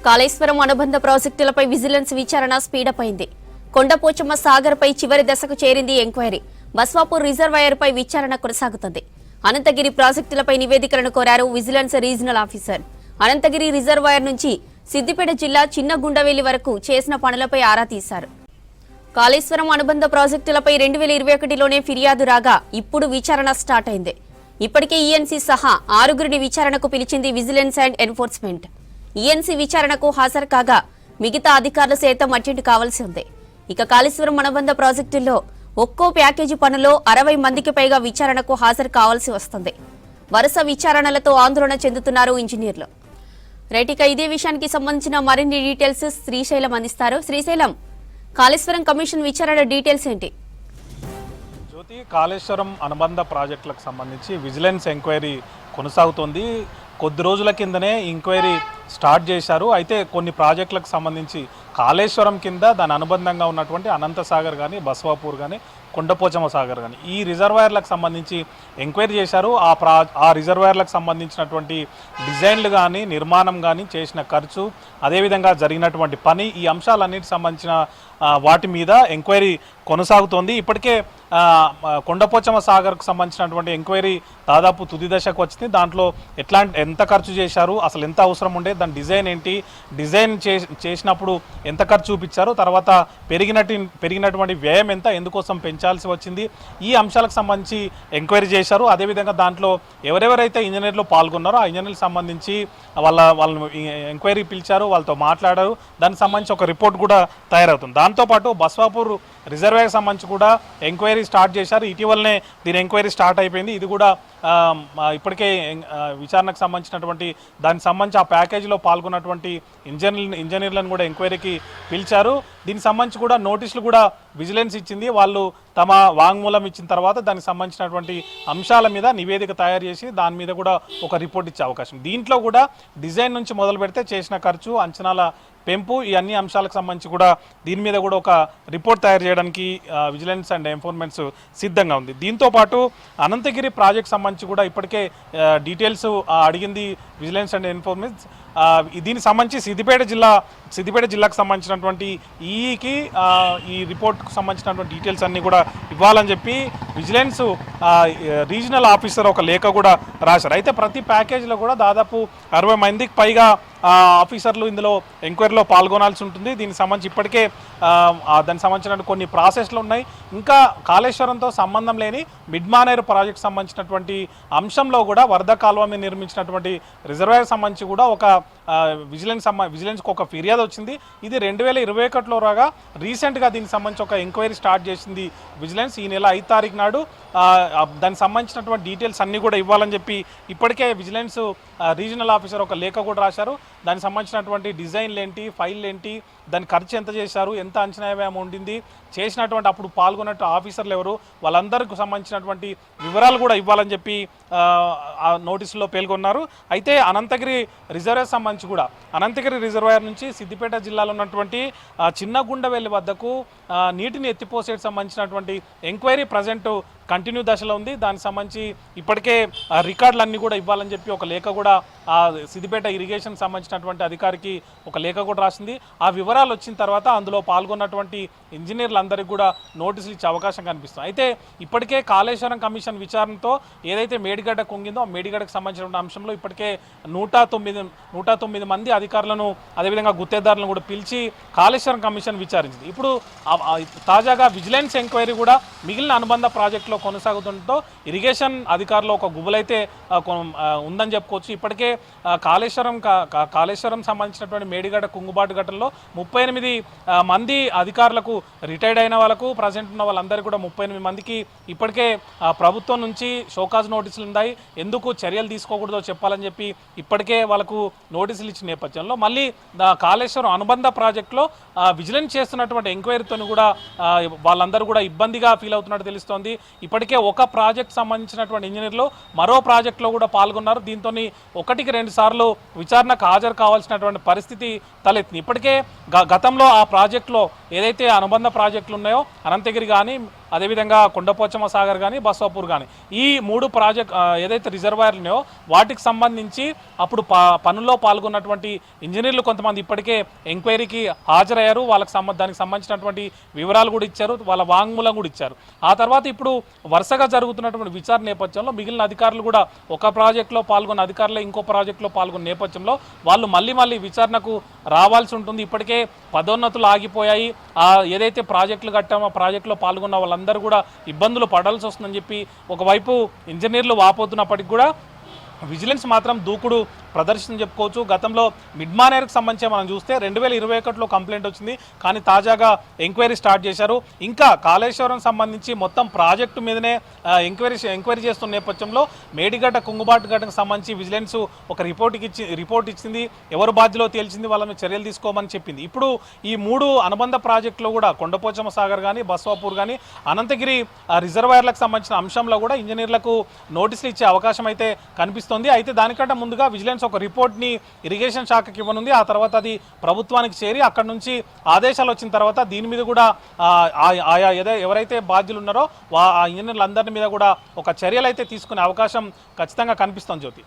కాళేశ్వరం అనుబంధ ప్రాజెక్టులపై విజిలెన్స్ విచారణ స్పీడప్ అయింది. కొండపోచమ్మ సాగర్ పై చివరి దశకు చేరింది ఎంక్వైరీ. బస్వాపూర్ రిజర్వాయర్ పై విచారణ కొనసాగుతుంది. అనంతగిరి ప్రాజెక్టులపై నివేదికలను కోరారు vigilance regional officer. Anantagiri reservoir నుంచి సిద్దిపేట జిల్లా చిన్న గుండవేలి వరకు చేసిన పనులపై ఆరా తీశారు. కాళేశ్వరం అనుబంధ ప్రాజెక్టులపై 2021లోనే ఫిర్యాదు రాగా ఇప్పుడు విచారణ స్టార్ట్ అయింది. ఇప్పటికే ఈఎన్సీ సహా 6గురిని విచారణకు పిలిచింది విజిలెన్స్ అండ్ ఎన్ఫోర్స్మెంట్. ఈఎన్సీ విచారణకు హాజరు కాగా మిగతా అధికారులు సైతం అటెండ్ కావాల్సి ఉంది. ఇక కాళేశ్వరం అనుబంధ ప్రాజెక్టుల్లో ఒక్కో ప్యాకేజీ పనులో 60 మందికి పైగా విచారణకు హాజరు కావాల్సి వస్తుంది. వరుస విచారణలతో ఆందోళన చెందుతున్నారు ఇంజనీర్లు. రైట్, ఇక ఇదే విషయానికి సంబంధించిన మరిన్ని డీటెయిల్స్ శ్రీశైలం అందిస్తారు. శ్రీశైలం, కాళేశ్వరం కమిషన్ విచారణ డీటెయిల్స్ ఏంటి? జ్యోతి, కాళేశ్వరం అనుబంధ ప్రాజెక్టులకు సంబంధించి విజిలెన్స్ ఎంక్వైరీ కొనసాగుతోంది. కొద్ది రోజుల కిందనే ఎంక్వైరీ స్టార్ట్ చేశారు. అయితే కొన్ని ప్రాజెక్టులకు సంబంధించి కాళేశ్వరం కింద దాని అనుబంధంగా ఉన్నటువంటి అనంతసాగర్ కానీ, బస్వాపూర్ కానీ, కొండపోచమ్మ సాగర్ కానీ ఈ రిజర్వాయర్లకు సంబంధించి ఎంక్వైరీ చేశారు. ఆ రిజర్వాయర్లకు సంబంధించినటువంటి డిజైన్లు కానీ, నిర్మాణం కానీ, చేసిన ఖర్చు, అదేవిధంగా జరిగినటువంటి పని, ఈ అంశాలన్నిటికి సంబంధించిన వాటి మీద ఎంక్వైరీ కొనసాగుతోంది. ఇప్పటికే కొండపోచమ్మ సాగర్కు సంబంధించినటువంటి ఎంక్వైరీ దాదాపు తుది దశకు వచ్చింది. దాంట్లో ఎంత ఖర్చు చేశారు, అసలు ఎంత అవసరం ఉండే, దాని డిజైన్ ఏంటి, డిజైన్ చేసినప్పుడు ఎంత ఖర్చు చూపించారు, తర్వాత పెరిగినటువంటి వ్యయం ఎంత, ఎందుకోసం పెంచాల్సి వచ్చింది, ఈ అంశాలకు సంబంధించి ఎంక్వైరీ చేశారు. అదేవిధంగా దాంట్లో ఎవరెవరైతే ఇంజనీర్లు పాల్గొన్నారో ఆ ఇంజనీర్లకు సంబంధించి వాళ్ళని ఎంక్వైరీ పిలిచారు, వాళ్ళతో మాట్లాడారు. దానికి సంబంధించి ఒక రిపోర్ట్ కూడా తయారవుతుంది. దాంతోపాటు బస్వాపూర్ రిజర్వాయర్కి సంబంధించి కూడా ఎంక్వైరీ స్టార్ట్ చేశారు. ఇటీవలనే దీని ఎంక్వైరీ స్టార్ట్ అయిపోయింది. ఇది కూడా ఇప్పటికే విచారణకు సంబంధించినటువంటి దానికి సంబంధించి ఆ ప్యాకేజీలో పాల్గొన్నటువంటి ఇంజనీర్లను కూడా ఎంక్వైరీకి పిలిచారు. దీనికి సంబంధించి కూడా నోటీసులు కూడా విజిలెన్స్ ఇచ్చింది. వాళ్ళు తమ వాంగ్మూలం ఇచ్చిన తర్వాత దానికి సంబంధించినటువంటి అంశాల మీద నివేదిక తయారు చేసి దాని మీద కూడా ఒక రిపోర్ట్ ఇచ్చే అవకాశం. దీంట్లో కూడా డిజైన్ నుంచి మొదలు పెడితే చేసిన ఖర్చు, అంచనాల పెంపు, ఈ అన్ని అంశాలకు సంబంధించి కూడా దీని మీద కూడా ఒక రిపోర్ట్ తయారు చేయడానికి విజిలెన్స్ అండ్ ఎన్ఫోర్స్మెంట్ సిద్ధంగా ఉంది. దీంతోపాటు అనంతగిరి ప్రాజెక్ట్ సంబంధించి కూడా ఇప్పటికే డీటెయిల్స్ అడిగింది విజిలెన్స్ అండ్ ఎన్ఫోర్స్మెంట్. దీనికి సంబంధించి సిద్దిపేట జిల్లాకు సంబంధించినటువంటి ఈకి ఈ రిపోర్ట్కు సంబంధించినటువంటి డీటెయిల్స్ అన్నీ కూడా ఇవ్వాలని చెప్పి విజిలెన్స్ రీజనల్ ఆఫీసర్ ఒక లేఖ కూడా రాశారు. అయితే ప్రతి ప్యాకేజీలో కూడా దాదాపు 60 మందికి పైగా ఆఫీసర్లు ఇందులో ఎంక్వైరీలో పాల్గొనాల్సి ఉంటుంది. దీనికి సంబంధించి ఇప్పటికే దానికి సంబంధించిన కొన్ని ప్రాసెస్లు ఉన్నాయి. ఇంకా కాళేశ్వరంతో సంబంధం లేని మిడ్మానేరు ప్రాజెక్ట్ సంబంధించినటువంటి అంశంలో కూడా వరద కాలువ మీద నిర్మించినటువంటి రిజర్వాయర్ సంబంధించి కూడా ఒక విజిలెన్స్కి ఒక ఫిర్యాదు వచ్చింది. ఇది 2021లో రాగా రీసెంట్గా దీనికి సంబంధించి ఒక ఎంక్వైరీ స్టార్ట్ చేసింది విజిలెన్స్. ఈ నెల 5 తారీఖు నాడు దానికి సంబంధించినటువంటి డీటెయిల్స్ అన్నీ కూడా ఇవ్వాలని చెప్పి ఇప్పటికే విజిలెన్స్ రీజనల్ ఆఫీసర్ ఒక లేఖ కూడా రాశారు. దానికి సంబంధించినటువంటి డిజైన్లు ఏంటి, ఫైల్ ఏంటి, దాని ఖర్చు ఎంత చేశారు, ఎంత అంచనా వ్యయం ఉండింది, చేసినటువంటి అప్పుడు పాల్గొన్నట్టు ఆఫీసర్లు ఎవరు, వాళ్ళందరికీ సంబంధించినటువంటి వివరాలు కూడా ఇవ్వాలని చెప్పి ఆ నోటీసులో పేర్కొన్నారు. అయితే అనంతగిరి రిజర్వాయర్ సంబంధించి కూడా అనంతగిరి రిజర్వాయర్ నుంచి సిద్దిపేట జిల్లాలో ఉన్నటువంటి చిన్న గుండవేలి వద్దకు నీటిని ఎత్తిపోసేకి సంబంధించినటువంటి ఎంక్వైరీ ప్రజెంట్ కంటిన్యూ దశలో ఉంది. దానికి సంబంధించి ఇప్పటికే రికార్డులన్నీ కూడా ఇవ్వాలని చెప్పి ఒక లేఖ కూడా సిద్దిపేట ఇరిగేషన్ సంబంధించినటువంటి అధికారికి ఒక లేఖ కూడా రాసింది. ఆ వివరాలు వచ్చిన తర్వాత అందులో పాల్గొన్నటువంటి ఇంజనీర్లందరికీ కూడా నోటీసులు ఇచ్చే అవకాశం కనిపిస్తుంది. అయితే ఇప్పటికే కాళేశ్వరం కమిషన్ విచారణతో ఏదైతే మేడిగడ్డ కుంగిందో ఆ మేడిగడ్డకు సంబంధించిన అంశంలో ఇప్పటికే 109 మంది అధికారులను, అదేవిధంగా గుత్తేదారులను కూడా పిలిచి కాళేశ్వరం కమిషన్ విచారించింది. ఇప్పుడు తాజాగా విజిలెన్స్ ఎంక్వైరీ కూడా మిగిలిన అనుబంధ ప్రాజెక్టులో కొనసాగుతుండటంతో ఇరిగేషన్ అధికారులు ఒక గుబులైతే ఉందని చెప్పుకోవచ్చు. ఇప్పటికే కాళేశ్వరం సంబంధించినటువంటి మేడిగడ్డ కుంగుబాటు ఘటనలో 38 మంది అధికారులకు, రిటైర్డ్ అయిన వాళ్ళకు, ప్రజెంట్ ఉన్న వాళ్ళందరికీ కూడా 38 మందికి ఇప్పటికే ప్రభుత్వం నుంచి షోకాజ్ నోటీసులు ఉన్నాయి. ఎందుకు చర్యలు తీసుకోకూడదో చెప్పాలని చెప్పి ఇప్పటికే వాళ్ళకు నోటీసులు ఇచ్చిన నేపథ్యంలో మళ్ళీ కాళేశ్వరం అనుబంధ ప్రాజెక్టులో విజిలెన్స్ చేస్తున్నటువంటి ఎంక్వైరీతో కూడా వాళ్ళందరూ కూడా ఇబ్బందిగా ఫీల్ అవుతున్నట్టు తెలుస్తోంది. ఇప్పటికే ఒక ప్రాజెక్ట్ సంబంధించినటువంటి ఇంజనీర్లు మరో ప్రాజెక్టులో కూడా పాల్గొన్నారు. దీంతో 1-2 సార్లు విచారణకు హాజరు కావాల్సినటువంటి పరిస్థితి తలెత్తింది. ఇప్పటికే గతంలో ఆ ప్రాజెక్టులో ఏదైతే అనుబంధ ప్రాజెక్టులు ఉన్నాయో అనంతగిరి కానీ, అదేవిధంగా కొండపోచమ్మ సాగర్ కానీ బస్వాపూర్ కానీ ఈ 3 ప్రాజెక్ట్ ఏదైతే రిజర్వాయర్లు ఉన్నాయో వాటికి సంబంధించి అప్పుడు పనుల్లో పాల్గొన్నటువంటి ఇంజనీర్లు కొంతమంది ఇప్పటికే ఎంక్వైరీకి హాజరయ్యారు. దానికి సంబంధించినటువంటి వివరాలు కూడా ఇచ్చారు, వాళ్ళ వాంగ్మూలం కూడా ఇచ్చారు. ఆ తర్వాత ఇప్పుడు వరుసగా జరుగుతున్నటువంటి విచారణ నేపథ్యంలో మిగిలిన అధికారులు కూడా ఒక ప్రాజెక్టులో పాల్గొన్న అధికారులు ఇంకో ప్రాజెక్టులో పాల్గొన్న నేపథ్యంలో వాళ్ళు మళ్ళీ విచారణకు రావాల్సి ఉంటుంది. ఇప్పటికే పదోన్నతులు ఆగిపోయాయి. ఏదైతే ప్రాజెక్టులు కట్టామో ఆ ప్రాజెక్టులో పాల్గొన్న వాళ్ళందరూ కూడా ఇబ్బందులు పడాల్సి వస్తుందని చెప్పి ఒకవైపు ఇంజనీర్లు వాపోతున్నప్పటికీ కూడా విజిలెన్స్ మాత్రం దూకుడు ప్రదర్శన చెప్పుకోవచ్చు. గతంలో మిడ్ మానేర్కి సంబంధించి మనం చూస్తే 2021లో కంప్లైంట్ వచ్చింది, కానీ తాజాగా ఎంక్వైరీ స్టార్ట్ చేశారు. ఇంకా కాళేశ్వరం సంబంధించి మొత్తం ప్రాజెక్టు మీదనే ఎంక్వైరీ చేస్తున్న నేపథ్యంలో మేడిగడ్డ కుంగుబాటు గడ్డకు సంబంధించి విజిలెన్స్ ఒక రిపోర్ట్ ఇచ్చింది. ఎవరు బాధ్యులో తేల్చింది, వాళ్ళని చర్యలు తీసుకోమని చెప్పింది. ఇప్పుడు ఈ 3 అనుబంధ ప్రాజెక్టులో కూడా కొండపోచమ్మ సాగర్ కానీ బస్వాపూర్ కానీ అనంతగిరి రిజర్వాయర్లకు సంబంధించిన అంశంలో కూడా ఇంజనీర్లకు నోటీసులు ఇచ్చే అవకాశం అయితే కనిపిస్తుంది. అయితే దానికంటే ముందుగా విజిలెన్స్ ఒక రిపోర్ట్ని ఇరిగేషన్ శాఖకి ఇవ్వనుంది. ఆ తర్వాత అది ప్రభుత్వానికి చేరి అక్కడ నుంచి ఆదేశాలు వచ్చిన తర్వాత దీని మీద కూడా ఆయా ఎవరైతే బాధ్యులు ఉన్నారో ఆ ఇంజనీర్లందరి మీద కూడా ఒక చర్యలు అయితే తీసుకునే అవకాశం ఖచ్చితంగా కనిపిస్తుంది జ్యోతి.